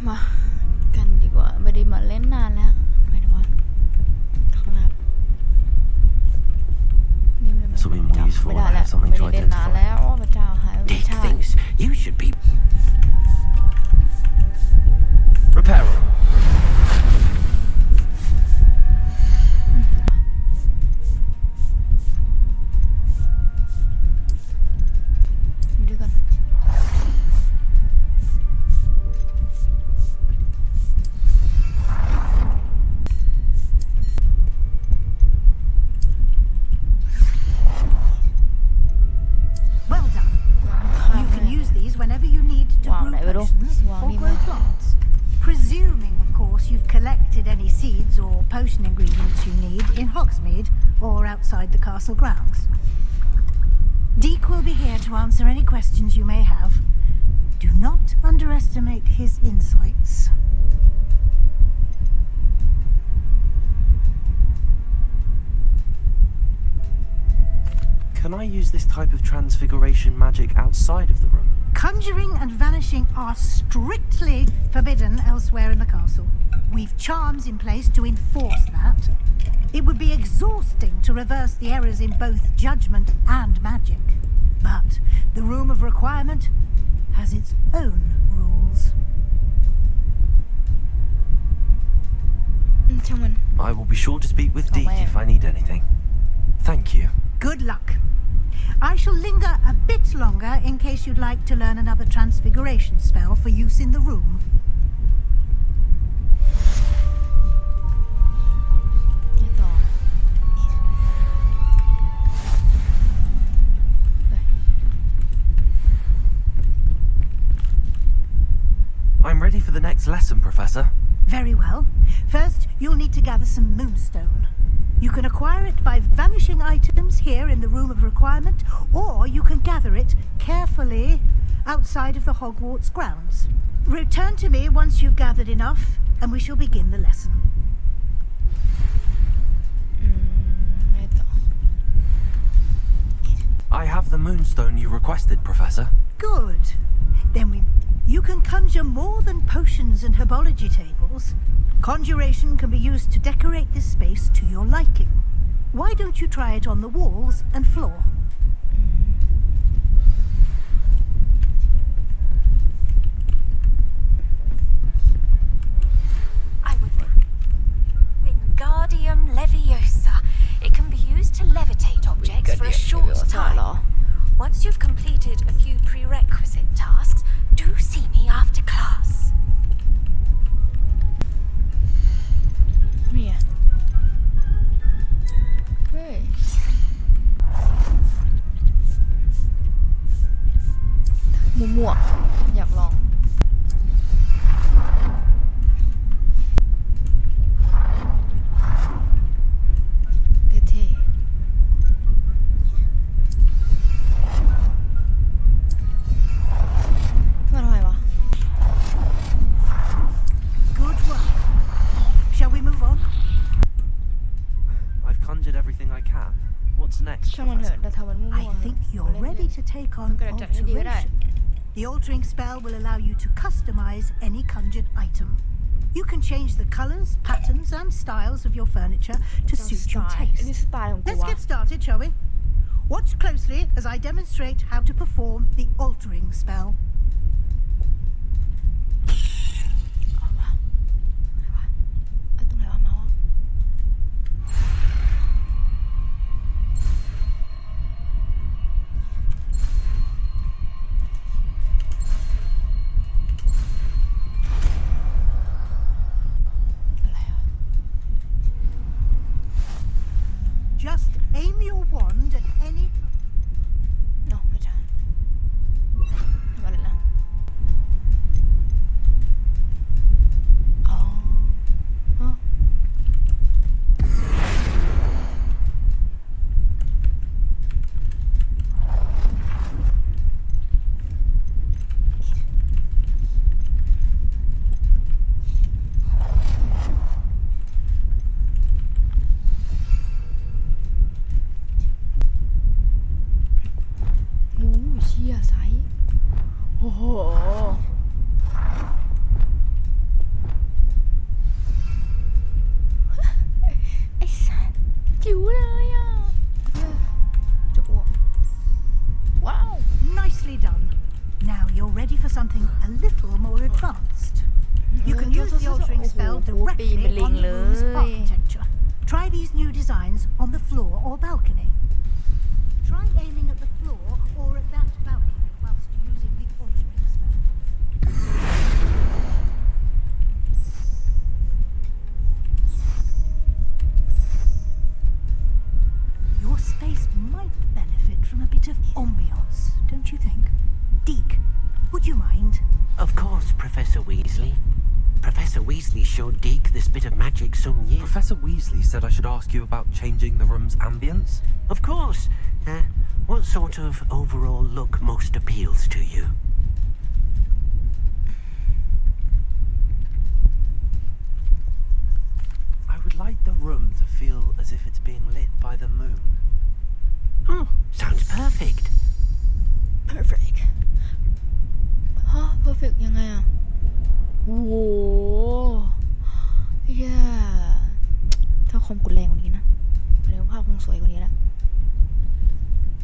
มากันดีกว่าไม่ได้มาเล่นนานแล้วไปดีกว่าครับนี่มันจับไม่ได้แล้วไม่ได้เล่นนานแล้วพระเจ้าหายไปชาติ You should be repair potion ingredients you need in Hogsmeade or outside the castle grounds. Deke will be here to answer any questions you may have. Do not underestimate his insights. Can I use this type of transfiguration magic outside of the room? Conjuring and vanishing are strictly forbidden elsewhere in the castle. We've charms in place to enforce that. It would be exhausting to reverse the errors in both judgment and magic. But the Room of Requirement has its own rules. I will be sure to speak with Deke if I need anything. Thank you. Good luck. I shall linger a bit longer in case you'd like to learn another transfiguration spell for use in the room. I'm ready for the next lesson, Professor. Very well. First, you'll need to gather some moonstone. You can acquire it by vanishing items here in the Room of Requirement, or you can gather it carefully outside of the Hogwarts grounds. Return to me once you've gathered enough, and we shall begin the lesson. I have the moonstone you requested, Professor. Good. Then you can conjure more than potions and herbology tables. Conjuration can be used to decorate this space to your liking. Why don't you try it on the walls and floor? I would Wingardium Leviosa. It can be used to levitate objects for a short time. Once you've completed a few prerequisite tasks, do see me after class. Yeah. Hey. มั่วๆอยากลองเท่ๆมาทำไมวะ Good work. Shall we move on? I've conjured everything I can. What's next, ช่างมันเถ Professor? อะแต่ทำมันมั่ว I think you're ready to take on alteration. The altering spell will allow you to customize any conjured item. You can change the colors, patterns, and styles of your furniture to suit your อันนี้ taste. สไตล์ของกู Let's วะ get started, shall we? Watch closely as I demonstrate how to perform the altering spell. ตรงไหนวะเมาส์อะไรอ่ะ Just aim your wand at any... เนาะไม่ใช่ทำอะไร directly Bling on the room's lưới. architecture. Try these new designs on the floor or balcony. Try aiming at the floor or at that balcony whilst using the altering spell. Your space might benefit from a bit of ambiance, don't you think? Deke, would you mind? Of course, Professor Weasley. Professor Weasley showed Deke this bit of magic some years. Professor Weasley said I should ask you about changing the room's ambience. Of course. What sort of overall look most appeals to you? I would like the room to feel as if it's being lit by the moon. Oh, sounds perfect. perfect ฮะ perfect ยังไงอ่ะโอ้โหเย้ถ้าคอมกดแรงกว่านี้นะเดี๋ยวภาพคงสวยกว่านี้แล้ว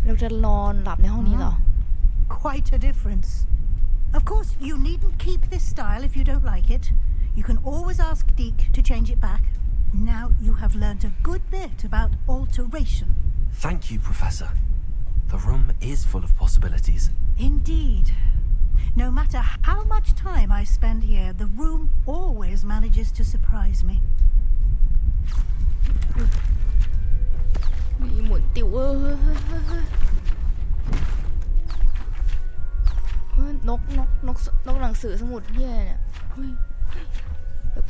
เราจะนอนหลับในห้องนี้เหรอ Quite a difference. Of course, you needn't keep this style if you don't like it. You can always ask Deke to change it back. Now you have learned a good bit about alteration. Thank you, Professor. The room is full of possibilities. Indeed. No matter how much time I spend here, the room always manages to surprise me. มีหมุนติวนกหนังสือสมุดเฮียเนี่ยเฮ้ย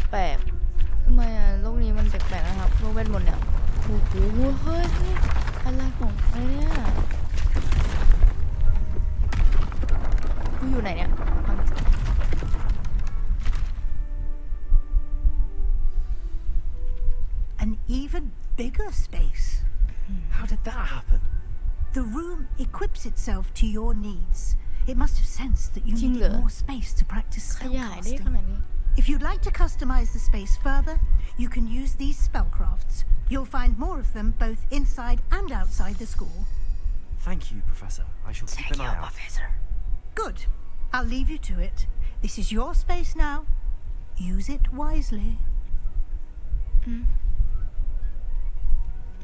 แปลกๆทำไมอ่ะโลกนี้มันแปลกๆนะครับโลกเวทมนต์เนี่ยโอ้โหเฮ้ยอะไรของอะไรเนี่ยกูอยู่ไหนเนี่ย An even bigger space. How did that happen? The room equips itself to your needs. It must have sensed that you needed more space to practice ขยายได้ข spellcasting. นาดนี้ If you'd like to customize the space further, you can use these spellcrafts. You'll find more of them both inside and outside the school. Thank you, Professor. I shall keep an eye out. Good. I'll leave you to it. This is your space now. Use it wisely.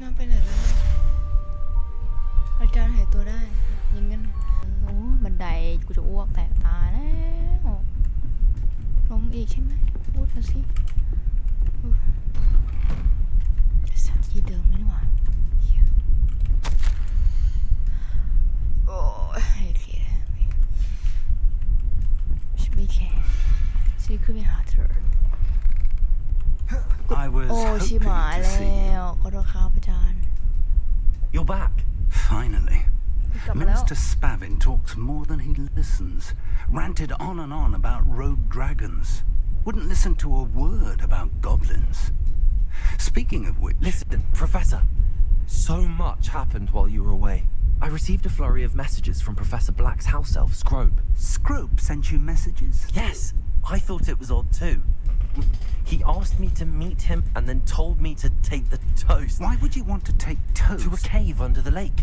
น่าไปไหนแล้วอาจารย์หายตัวได้ยิงกันโอ้บันไดกูจะอ้วกแตกตาแล้วลงอีกใช่ไหมพูดมาสิสัตว์ที่เดิมไม่หว่าโอ้ยโอเคฉันไม่แคร์ฉันขึ้นไปหาเธอ I was โอ้ชิ hoping หมาย to แล้ see you. วขอโทษครับอาจารย์ You're back. Finally. กลับมาแล้ว Minister Spavin talks more than he listens. Ranted on and on about rogue dragons. Wouldn't listen to a word about goblins. Speaking of which... Listen, Professor. So much happened while you were away. I received a flurry of messages from Professor Black's house elf, Scrope. Scrope sent you messages? Yes, I thought it was odd too. He asked me to meet him and then told me to take the toast. Why would you want to take toast? To a cave under the lake.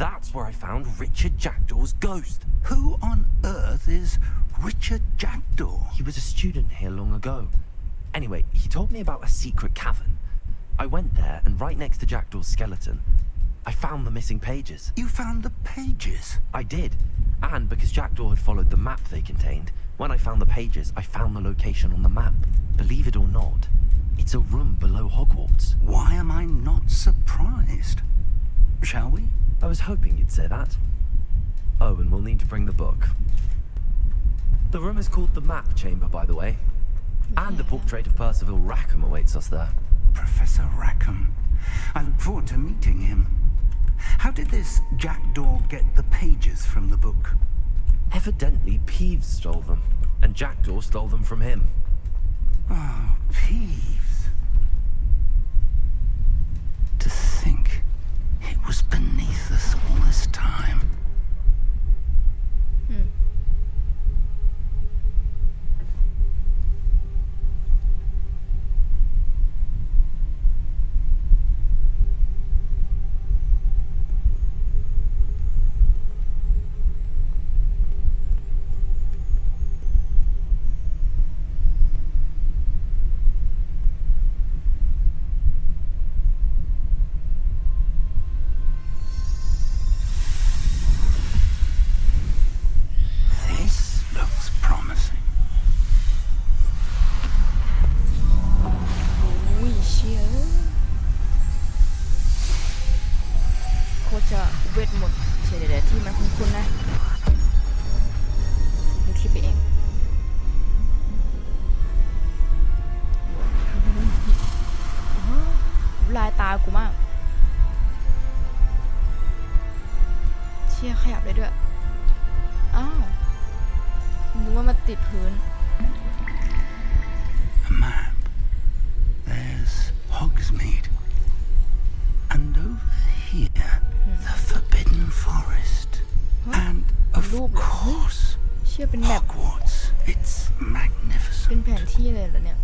That's where I found Richard Jackdaw's ghost. Who on earth is Richard Jackdaw? He was a student here long ago. Anyway, he told me about a secret cavern. I went there and right next to Jackdaw's skeleton, I found the missing pages. You found the pages? I did. And because Jackdaw had followed the map they contained, when I found the pages, I found the location on the map. Believe it or not, it's a room below Hogwarts. Why am I not surprised? Shall we? I was hoping you'd say that. Oh, and we'll need to bring the book. The room is called the Map Chamber, by the way. And the portrait of Percival Rackham awaits us there. Professor Rackham. I look forward to meeting him. How did this Jackdaw get the pages from the book? Evidently, Peeves stole them, and Jackdaw stole them from him. Oh, Peeves. To think it was beneath us all this time. เป็นแบบ Hogwarts. It's เป็น magnificent. แผนที่เลยเหรอเนี่ย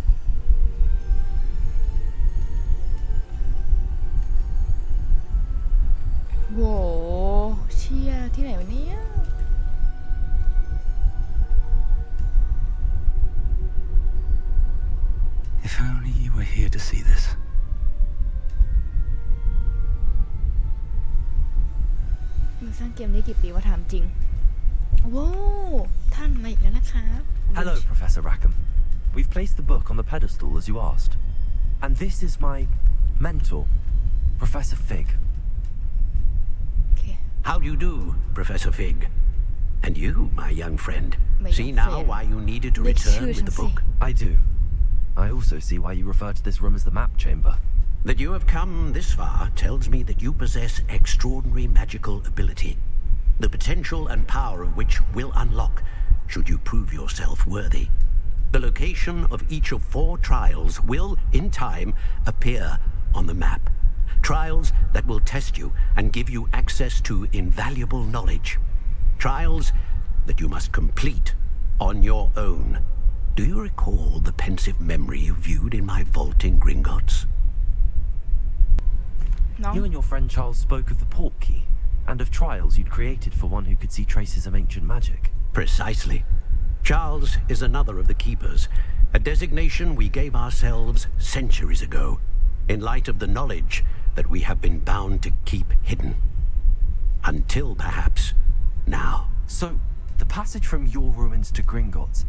โว้เชี่ยที่ไหนวะเนี่ย If only you were here to see this. มันสร้างเกมได้กี่ปีว่าถามจริงว้าวท่านมาอีกแล้วนะครับ Hello, Professor Rackham. We've placed the book on the pedestal as you asked. And this is my mentor, Professor Fig. โอเค How do you do, Professor Fig? And you, my young friend. My See young now friend. why you needed to Let's return choose with the and book. I do. I also see why you refer to this room as the map chamber. That you have come this far tells me that you possess extraordinary magical ability, the potential and power of which will unlock should you prove yourself worthy. The location of each of 4 trials will, in time, appear on the map. Trials that will test you and give you access to invaluable knowledge. Trials that you must complete on your own. Do you recall the pensive memory you viewed in my vault in Gringotts? น้อง You and your friend Charles spoke of the port key and of trials you'd created for one who could see traces of ancient magic. Precisely. Charles is another of the keepers, a designation we gave ourselves centuries ago, in light of the knowledge that we have been bound to keep hidden. Until perhaps now. So, the passage from your ruins to Gringotts,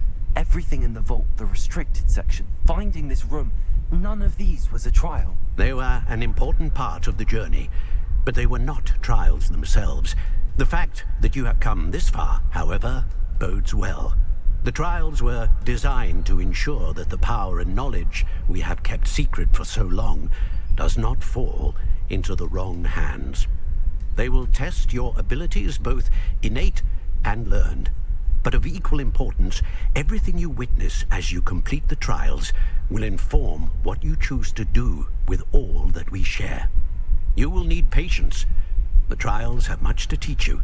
everything in the vault, the restricted section, finding this room, none of these was a trial. They were an important part of the journey, but they were not trials themselves. The fact that you have come this far, however, bodes well. The trials were designed to ensure that the power and knowledge we have kept secret for so long does not fall into the wrong hands. They will test your abilities, both innate and learned. But of equal importance, everything you witness as you complete the trials will inform what you choose to do with all that we share. You will need patience. The trials have much to teach you.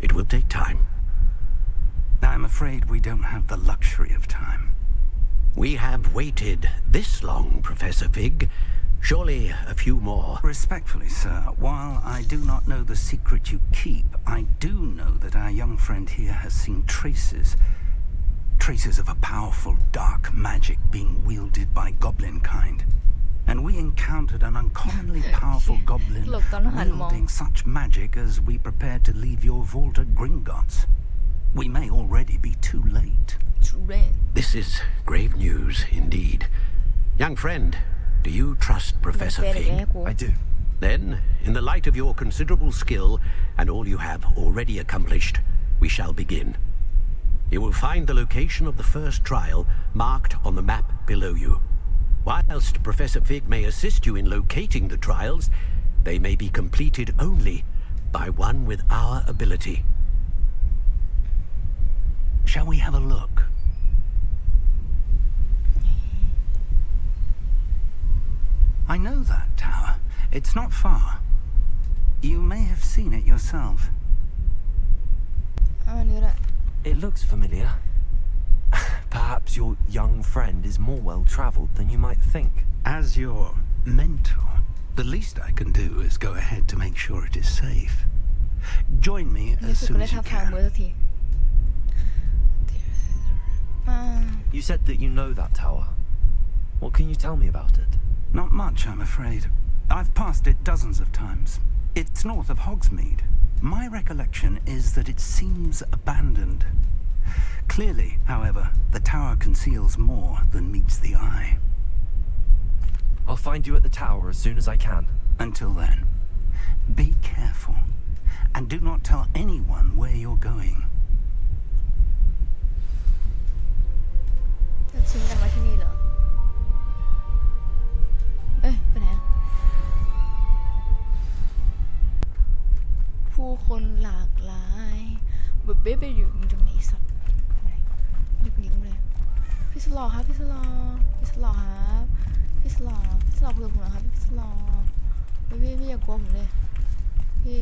It will take time. I'm afraid we don't have the luxury of time. We have waited this long, Professor Fig. Surely a few more. Respectfully, sir, while I do not know the secret you keep, I do know that our young friend here has seen traces of a powerful dark magic being wielded by goblin kind. And we encountered an uncommonly powerful goblin wielding such magic as we prepared to leave your vault at Gringotts. We may already be too late. This is grave news indeed. Young friend, do you trust Professor Fig? I do. Then, in the light of your considerable skill and all you have already accomplished, we shall begin. You will find the location of the first trial marked on the map below you. Whilst Professor Fig may assist you in locating the trials, they may be completed only by one with our ability. Shall we have a look? I know that tower. It's not far. You may have seen it yourself. อันนี้แหละ It looks familiar. Perhaps your young friend is more well-traveled than you might think. As your mentor, the least I can do is go ahead to make sure it is safe. Join me รู้ as สึก soon ก็ได้ as you ทับทาง can. มือสักทีมา You said that you know that tower. What can you tell me about it? Not much, I'm afraid. I've passed it dozens of times. It's north of Hogsmeade. My recollection is that it seems abandoned. Clearly, however, the tower conceals more than meets the eye. I'll find you at the tower as soon as I can. Until then, be careful and do not tell anyone where you're going. จะชิงกันมาที่นี่เหรอเอ้ยไปไหนอะผู้คนหลากหลายแบบเบ๊ไปอยู่ตรงไหนสัตว์ไหนเด็กหญิงเลยพี่สลอครับพี่สลอพี่สลอครับพี่สลอพี่สลอคุยกับผมนะครับพี่สลอพี่อย่ากลัวผมเลยพี่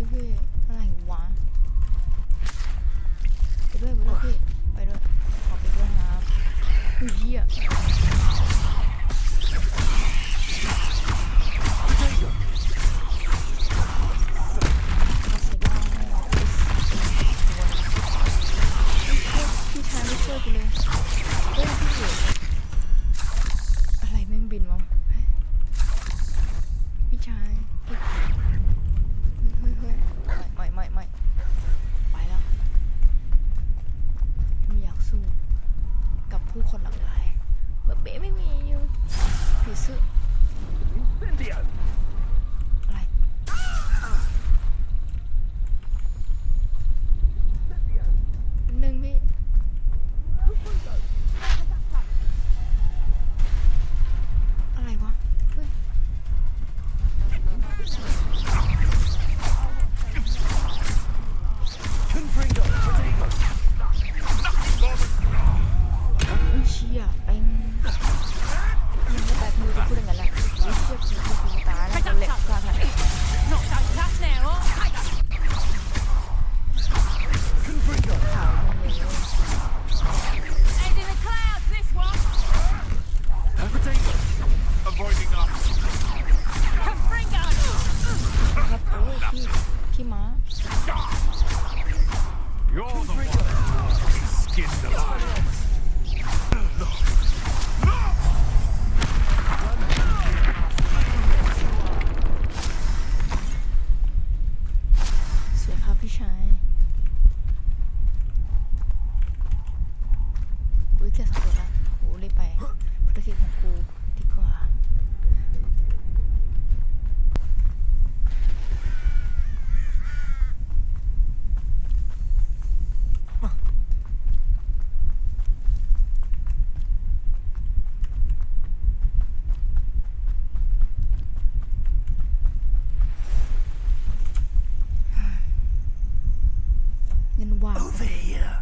อะไรวะไปด้วยพี่ ไปด้วยขอไปด้วยครับอุ้ยเหี้ยพี่ชายไม่ช่วยกูเลยเฮ้ยพี่อะไรแม่งบินวะพี่ชายเฮ้ยไม่ไปแล้วไม่อยากสู้กับผู้คนหลากหลายแบบเบ๊ไม่มีอยู่ผีเสื้ออะไรหนึ่งพี่อะไรวะเฮ้ยเชี่ยเป็นยังไม่แตกมือจะพูดอย่างนั้นแหละเชี่ยกูตายแล้วโดนเหล็กฟาดหันข่าวมึงเลยครับโอ้ยพี่ม้า You're the one who skinned alive. สวยครับพี่ชายอุ้ยแกสำรวจละโอ้รีบไปภารกิจของกูดีกว่าเงินว่าง Over here.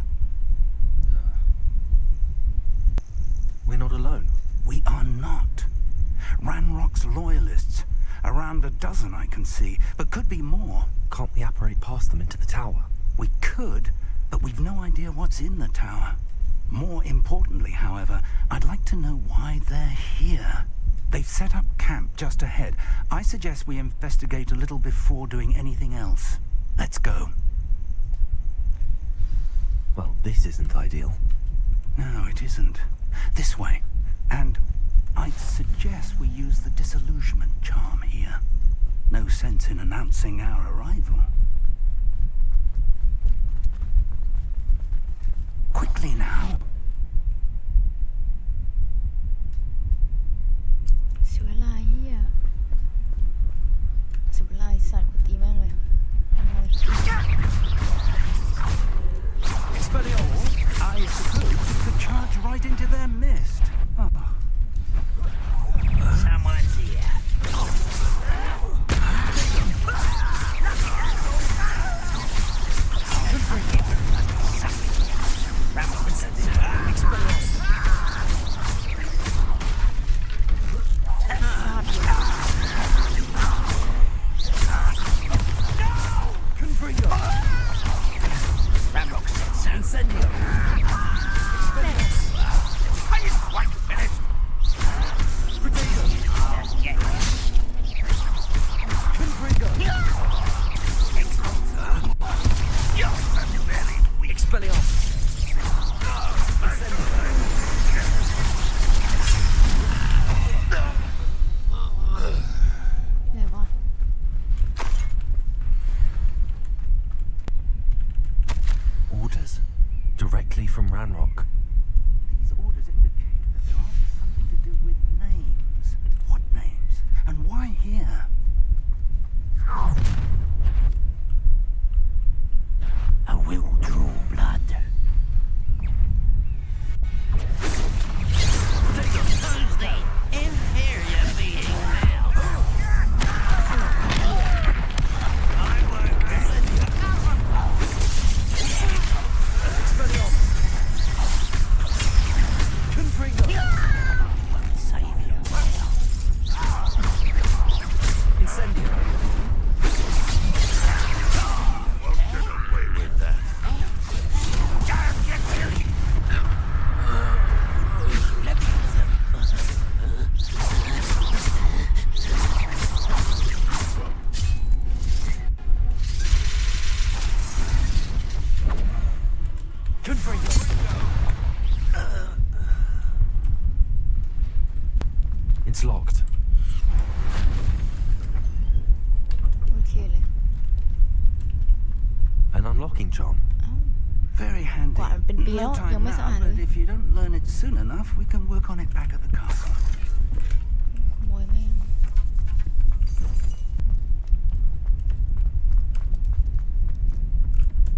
We're not alone. We are not. Ranrock's loyalists. Around a dozen I can see, but could be more. Can't we apparate past them into the tower? We could, but we've no idea what's in the tower. More importantly, however, I'd like to know why they're here. They've set up camp just ahead. I suggest we investigate a little before doing anything else. Let's go. Well, this isn't ideal. No, it isn't. This way. And I'd suggest we use the disillusionment charm here. No sense in announcing our arrival. Quickly now. เสียเวลาเฮียเสียเวลาไอ้สัตว์กูตีแม่งเลยExpelliarmus, I suppose you could charge right into their midst. Oh. Someone's here. It's locked. โอเคเลย An unlocking charm. Very handy. Quả bên phía No đó, time nhưng mà now, sao hẳn but rồi? if you don't learn it soon enough, we can work on it back at the castle. ขโมยแม่ง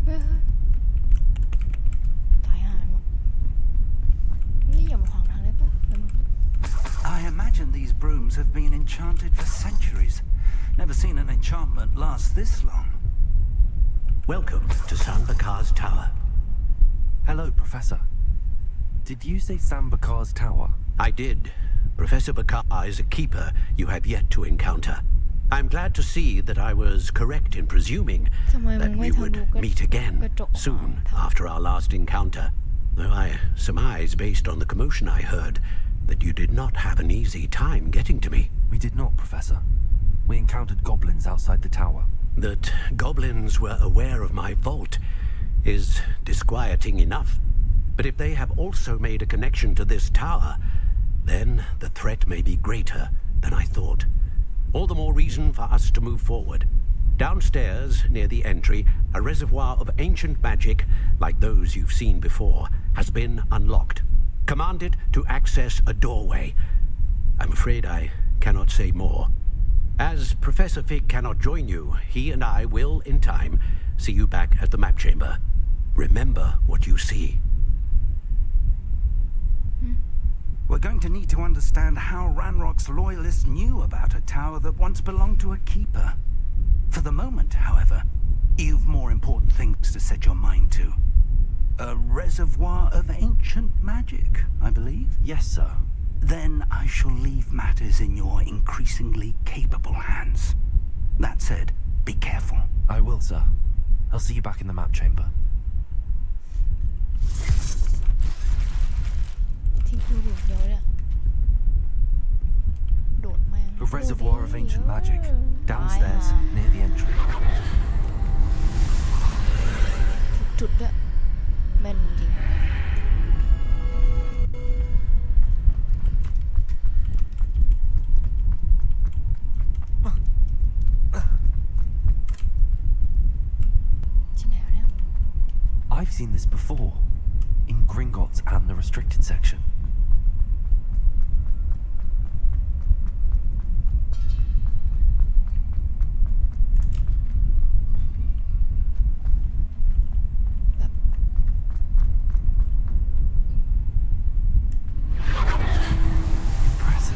เฮ้ยตายห่าหมดนี่อย่ามาขวางทางได้ปะเดี๋ยวมึง I imagine these brooms have been enchanted for centuries. Never seen an enchantment last this long. Welcome to Sambakar's Tower. Hello, Professor. Did you say Sambakar's Tower? I did. Professor Bakar is a keeper you have yet to encounter. I'm glad to see that I was correct in presuming ทำไมมึ that งไม่ we ทำ would ดูกระ meet again กระจก soon after our last encounter. Though I surmise, based on the commotion I heard, that you did not have an easy time getting to me. We did not, Professor. We encountered goblins outside the tower. That goblins were aware of my vault is disquieting enough. But if they have also made a connection to this tower, then the threat may be greater than I thought. All the more reason for us to move forward. Downstairs, near the entry, a reservoir of ancient magic, like those you've seen before, has been unlocked. Commanded to access a doorway. I'm afraid I cannot say more. As Professor Fig cannot join you, he and I will, in time, see you back at the map chamber. Remember what you see. We're going to need to understand how Ranrock's loyalists knew about a tower that once belonged to a keeper. For the moment, however, you've more important things to set your mind to. A reservoir of ancient magic, I believe. Yes, sir. Then I shall leave matters in your increasingly capable hands. That said, be careful. I will, sir. I'll see you back in the map chamber. ทิ้งกูอยู่เดียวเนี่ยโดดแม่ง A reservoir of ancient magic. Downstairs, near the entry. จุดด้วยแม่นจริงที่ไหนวะเนี่ย I've seen this before. In Gringotts and the restricted section. Impressive.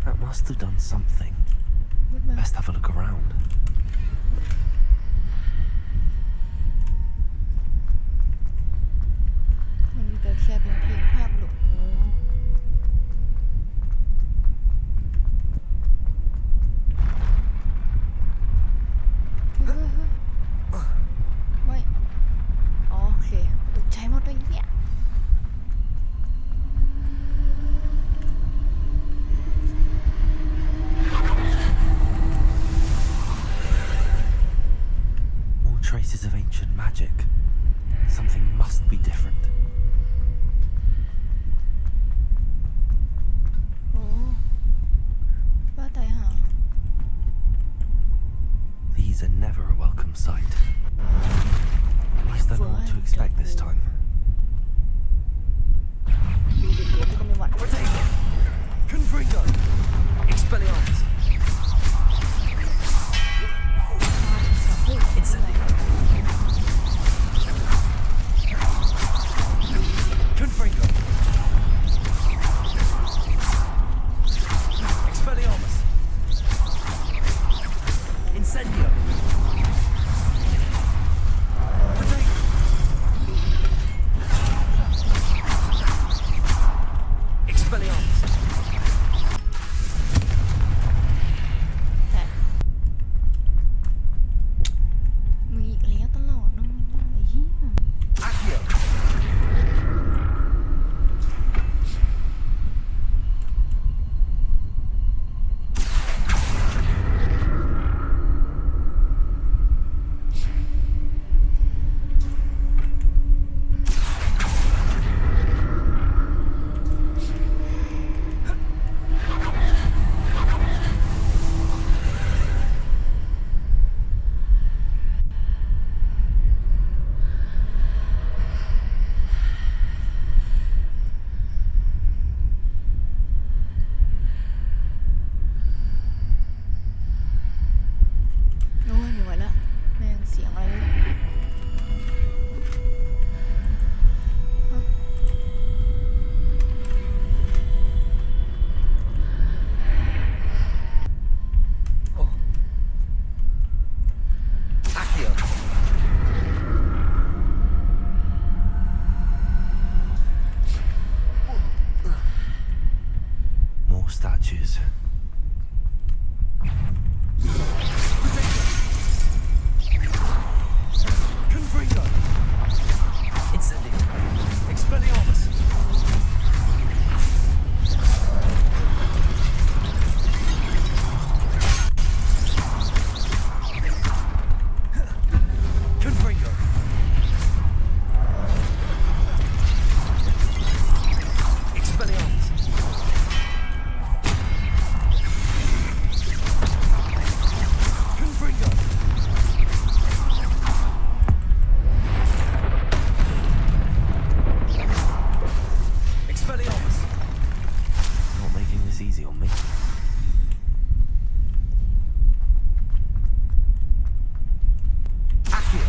That must have done something. มืดมาก Best have a look around. มันก็แค่เป็นเพียงภาพหลงไม่อ๋อโอเคตกใจหมดเลยเนี่ย More traces of ancient magic. Something must be different. โอ้บ้าตายห่า These are never a welcome sight. At least I know what to expect this time. ดูเด็กๆก็ไม่หวั่น Confringo! Expelliarmus! Incendio! Confringo! Expelliarmus! Incendio! Expelliarmus! แต่มึงอีกแล้วตลอดนะมึงไอ้เหี้ย Accio! witches. Confringo! Incendio! Expelliarmus! Confringo! Expelliarmus! Confringo! Expelliarmus! Not making this easy on me. Accio!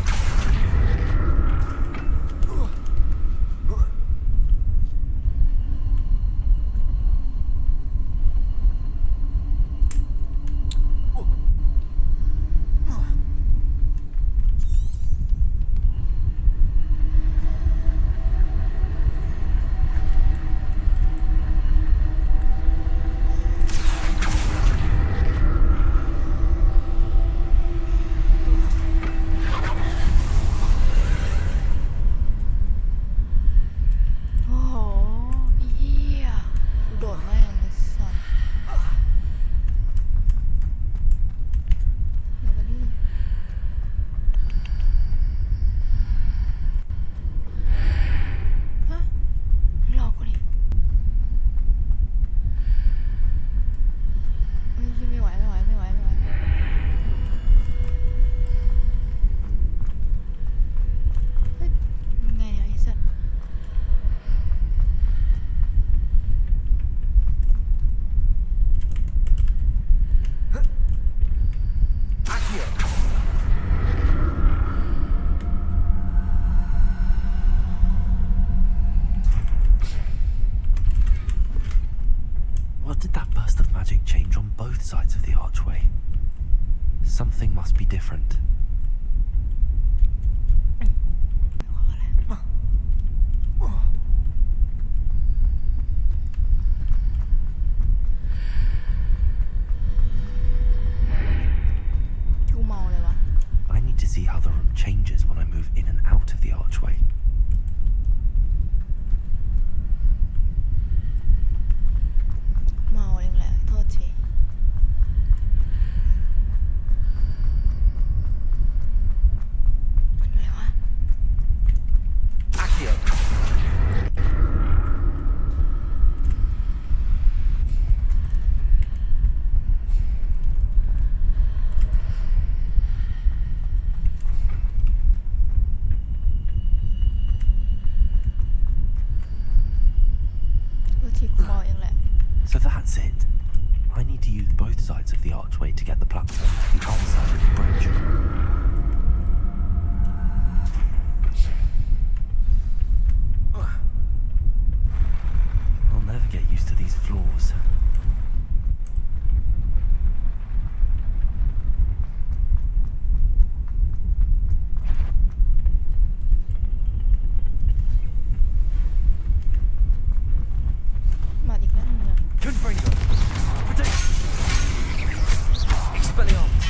What did that burst of magic change on both sides of the archway? Something must be different. I need to see how the room changes when I move in and out of the archway. So that's it. I need to use both sides of the archway to get the platform to the other side of the bridge. I'll never get used to these floors. Confringo! Protect! Expelliarmus!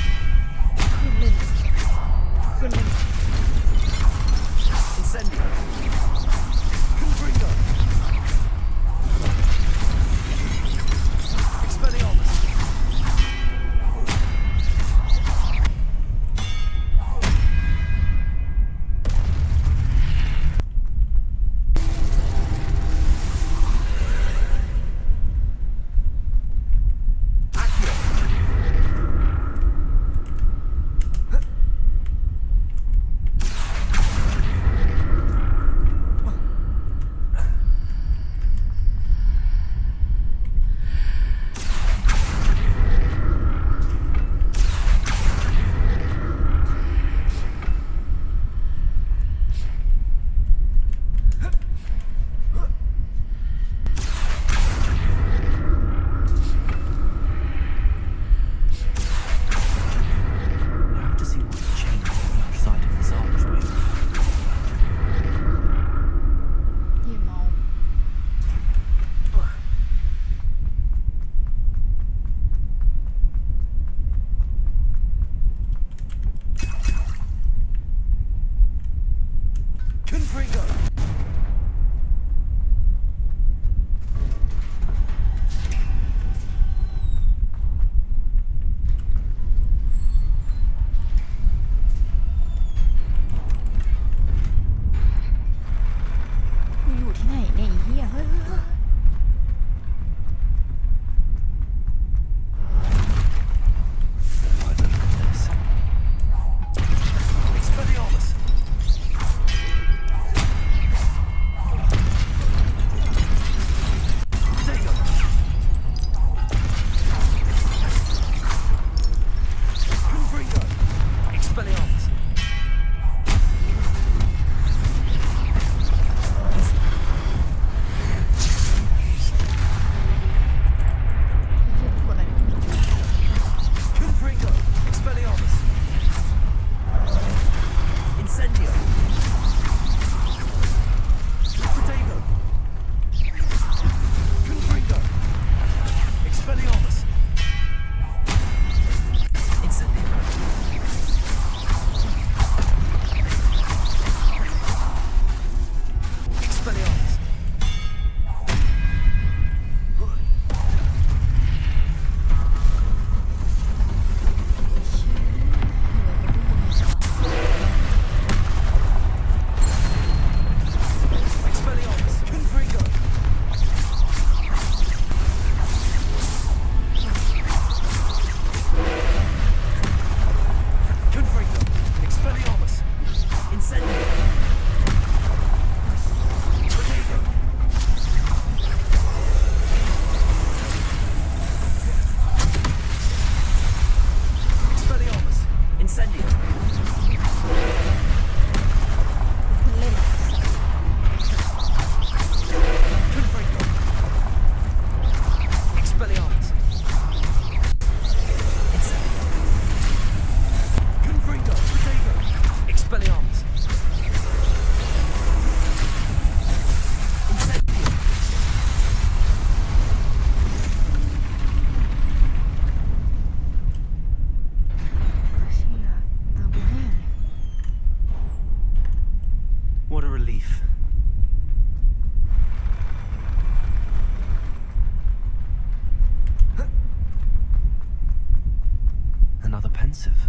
pensive.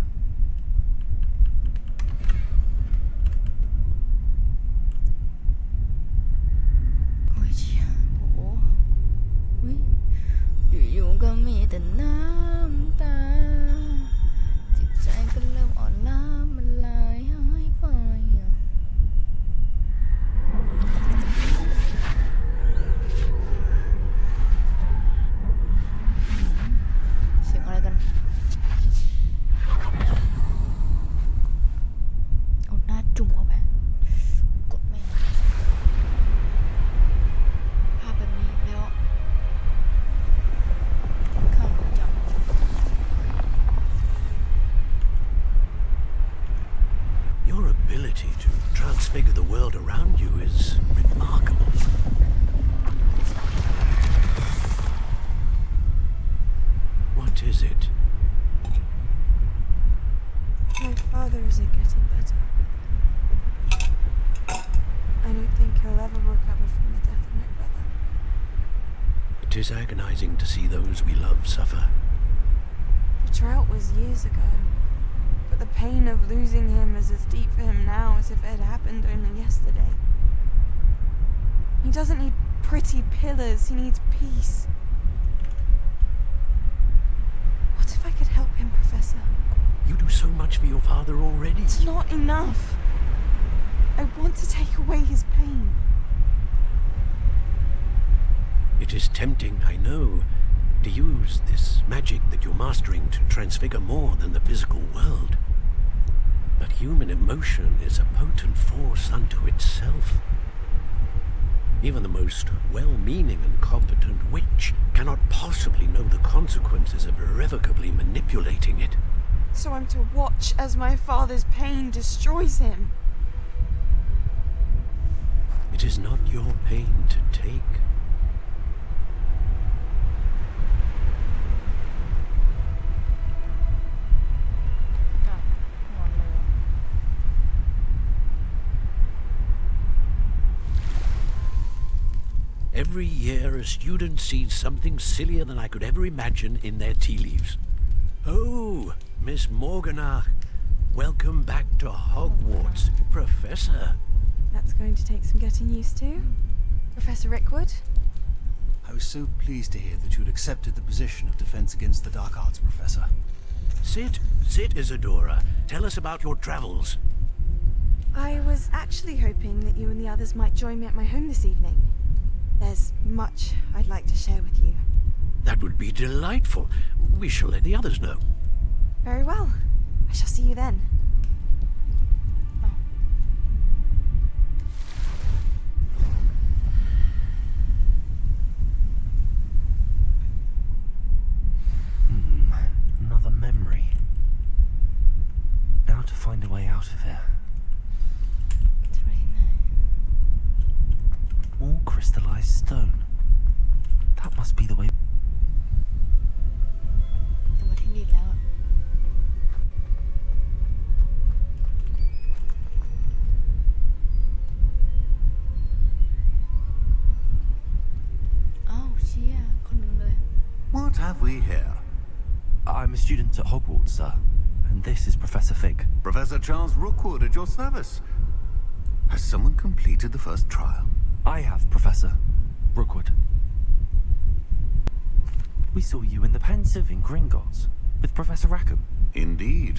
โอ้ยเชี่ยโอ้โหอุ๊ยอยู่ๆก็มีแต่น้ำตาจิตใจก็เริ่มอ่อนล้ามันลายหายไปอะเสียงอะไรกันเอาหน้าจุ่มเข้าไปกดไม่ได้ภาพแบบนี้แล้วข้ามจับ Your ability to transfigure the world around you is remarkable. What is it? My father isn't getting better. I don't think he'll ever recover from the death of my brother. It is agonizing to see those we love suffer. The drought was years ago, but the pain of losing him is as deep for him now as if it had happened only yesterday. He doesn't need pretty pillars, he needs peace. What if I could help him, Professor? You do so much for your father already. It's not enough. I want to take away his pain. It is tempting, I know, to use this magic that you're mastering to transfigure more than the physical world. But human emotion is a potent force unto itself. Even the most well-meaning and competent witch cannot possibly know the consequences of irrevocably manipulating it. So I'm to watch as my father's pain destroys him. It is not your pain to take. อ่ะงอนเลยอะ Every year, a student sees something sillier than I could ever imagine in their tea leaves. Oh, Miss Morganach, welcome back to Hogwarts, Professor. That's going to take some getting used to. Professor Rickwood? I was so pleased to hear that you had accepted the position of Defense Against the Dark Arts, Professor. Sit, Isadora. Tell us about your travels. I was actually hoping that you and the others might join me at my home this evening. There's much I'd like to share with you. That would be delightful. We shall let the others know. Very well. I shall see you then. Another memory. Now to find a way out of here. จะไปที่ไหน More crystallized stone. That must be the way. จะมาที่นี่แล้วอะ อ้าวเชี่ยคนหนึ่งเลย What have we here? I'm a student at Hogwarts, sir. And this is Professor Fig. Professor Charles Rookwood at your service. Has someone completed the first trial? I have, Professor Rookwood. We saw you in the Pensive in Gringotts with Professor Rackham. Indeed.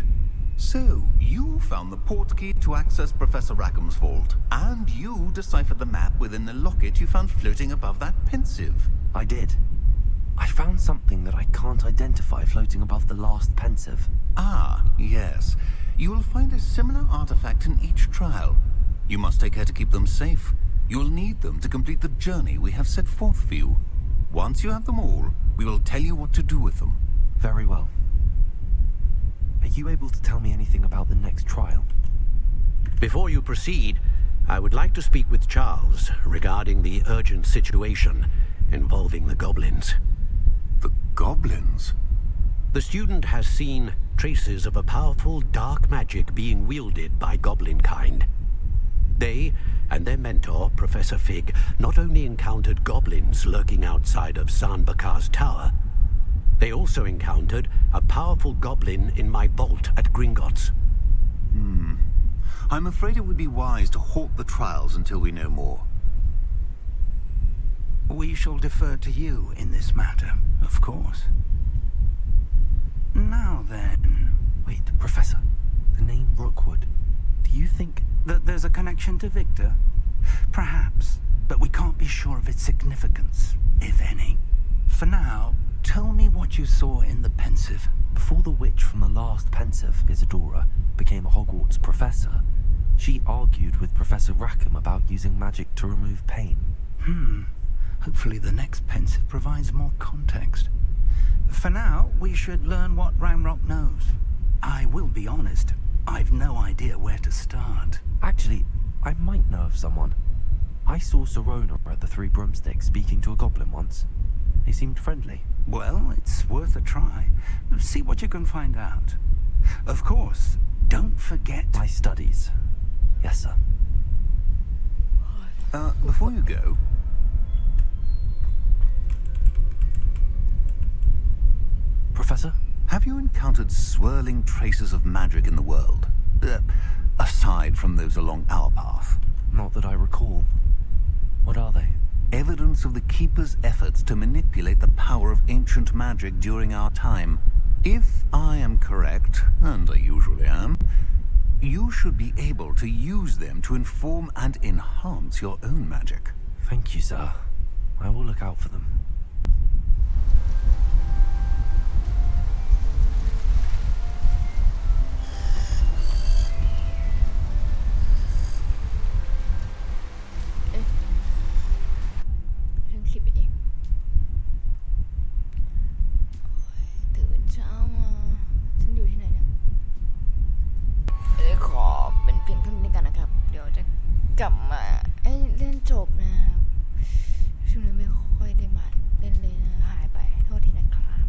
So, you found the portkey to access Professor Rackham's vault, and you deciphered the map within the locket you found floating above that Pensive. I did. I found something that I can't identify floating above the last Pensive. Ah, yes. You will find a similar artifact in each trial. You must take care to keep them safe. You'll need them to complete the journey we have set forth for you. Once you have them all, we will tell you what to do with them. Very well. Are you able to tell me anything about the next trial? Before you proceed, I would like to speak with Charles regarding the urgent situation involving the goblins. The goblins? The student has seen traces of a powerful dark magic being wielded by goblin kind. They and their mentor, Professor Fig, not only encountered goblins lurking outside of San Bakar's tower, They also encountered a powerful goblin in my vault at Gringotts. I'm afraid it would be wise to halt the trials until we know more. We shall defer to you in this matter, of course. Now then... Wait, Professor. The name Rookwood. Do you think... that there's a connection to Victor? Perhaps, but we can't be sure of its significance, if any. For now, tell me what you saw in the Pensive. Before the witch from the last Pensive, Isadora, became a Hogwarts professor, she argued with Professor Rackham about using magic to remove pain. Hopefully the next Pensive provides more context. For now, we should learn what Ranrock knows. I will be honest, I've no idea where to start. Actually, I might know of someone. I saw Sirona at the Three Broomsticks speaking to a goblin once. They seemed friendly. Well, it's worth a try. See what you can find out. Of course, don't forget... My studies. Yes, sir. Before you go... Professor? Have you encountered swirling traces of magic in the world? Aside from those along our path? Not that I recall. What are they? Evidence of the Keeper's efforts to manipulate the power of ancient magic during our time. If I am correct, and I usually am, you should be able to use them to inform and enhance your own magic. Thank you, sir. I will look out for them.กลับมาเล่นจบนะครับช่วงนี้ไม่ค่อยได้มาเล่นเลยนะหายไปโทษทีนะครับ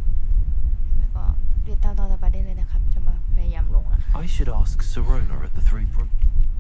แล้วก็ติดตามตอนต่อไปได้เลยนะครับจะมาพยายามลงนะคะ I should ask Sirona at the Three Broomsticks.